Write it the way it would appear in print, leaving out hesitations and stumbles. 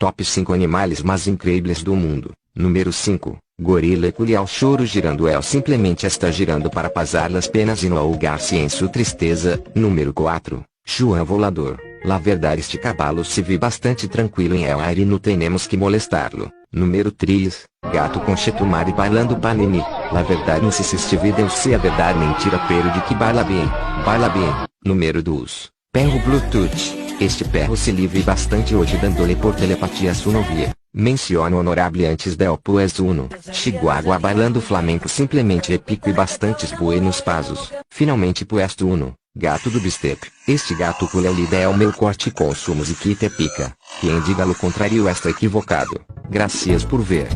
Top 5 animais mais incríveis do mundo. Número 5. Gorila eculiar choro girando é simplesmente está girando para pasar as penas e não ahogar-se em sua tristeza. Número 4. João volador. La verdade este cavalo se vê bastante tranquilo em el aire e não temos que molestá-lo. Número 3. Gato com chetumare bailando panini. La verdade não se estive Deus se a verdade mentira pero de que baila bem. Baila bem. Número 2. Perro Bluetooth. Este perro se livre bastante hoje dando-lhe por telepatia a sua novia. Menciono honorable antes del pues uno. Chihuahua bailando flamenco simplesmente épico e bastantes buenos pasos. Finalmente puesto uno. Gato do bistec. Este gato pula lida é o meu corte com sua musiquita épica. Quem diga o contrário está equivocado. Gracias por ver.